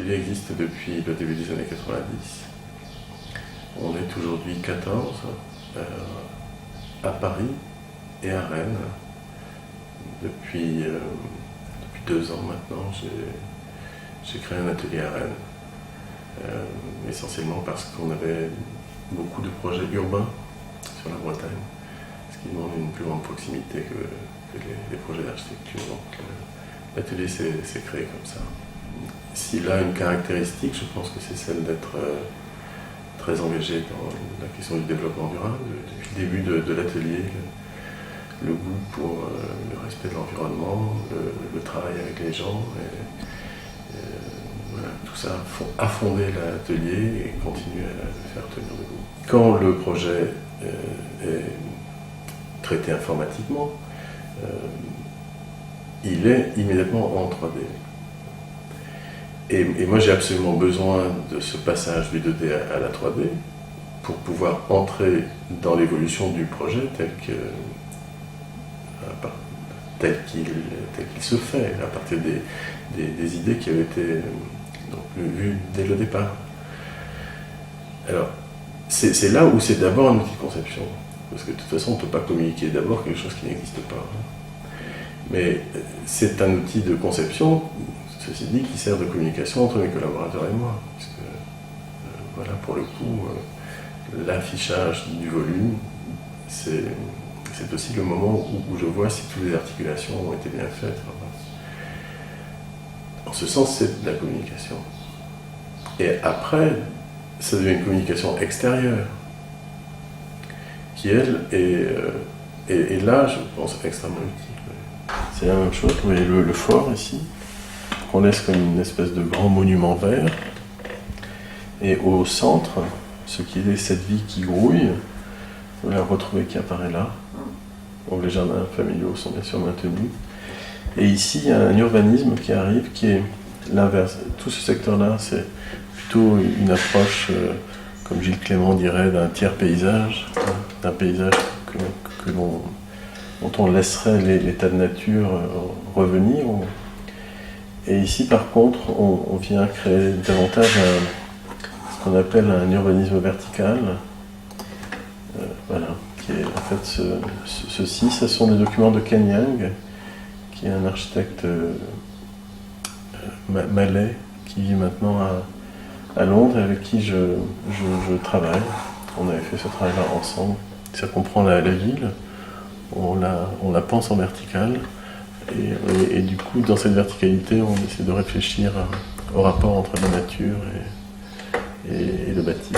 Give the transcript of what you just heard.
L'atelier existe depuis le début des années 90. On est aujourd'hui 14 à Paris et à Rennes. Depuis 2 ans maintenant, j'ai créé un atelier à Rennes. Essentiellement parce qu'on avait beaucoup de projets urbains sur la Bretagne, ce qui demande une plus grande proximité que les projets d'architecture. Donc l'atelier s'est créé comme ça. S'il a une caractéristique, je pense que c'est celle d'être très engagé dans la question du développement durable. Depuis le début de l'atelier, le goût pour le respect de l'environnement, le travail avec les gens, voilà, tout ça a fondé l'atelier et continue à le faire tenir debout. Quand le projet est traité informatiquement, il est immédiatement en 3D. Et moi j'ai absolument besoin de ce passage du 2D à la 3D pour pouvoir entrer dans l'évolution du projet tel qu'il se fait, à partir des idées qui avaient été vues dès le départ. Alors, c'est là où c'est d'abord un outil de conception, parce que de toute façon on ne peut pas communiquer d'abord quelque chose qui n'existe pas. Mais c'est un outil de conception, ceci dit, qui sert de communication entre mes collaborateurs et moi. Parce que, voilà, pour le coup, l'affichage du volume, c'est aussi le moment où je vois si toutes les articulations ont été bien faites. En ce sens, c'est de la communication. Et après, ça devient une communication extérieure, qui, elle, est là, je pense, extrêmement utile. C'est la même chose, vous voyez le fort ici, qu'on laisse comme une espèce de grand monument vert. Et au centre, ce qui est cette vie qui grouille, vous la retrouvez qui apparaît là. Donc les jardins familiaux sont bien sûr maintenus. Et ici, il y a un urbanisme qui arrive, qui est l'inverse. Tout ce secteur-là, c'est plutôt une approche, comme Gilles Clément dirait, d'un tiers paysage, d'un paysage dont on laisserait l'état de nature revenir. Et ici, par contre, on vient créer davantage ce qu'on appelle un urbanisme vertical. Voilà, qui est en fait ceci. Ce sont des documents de Ken Yang, qui est un architecte malais qui vit maintenant à Londres et avec qui je travaille. On avait fait ce travail-là ensemble. Ça comprend la ville, on la pense en verticale. Et du coup, dans cette verticalité, on essaie de réfléchir au rapport entre la nature et le bâti.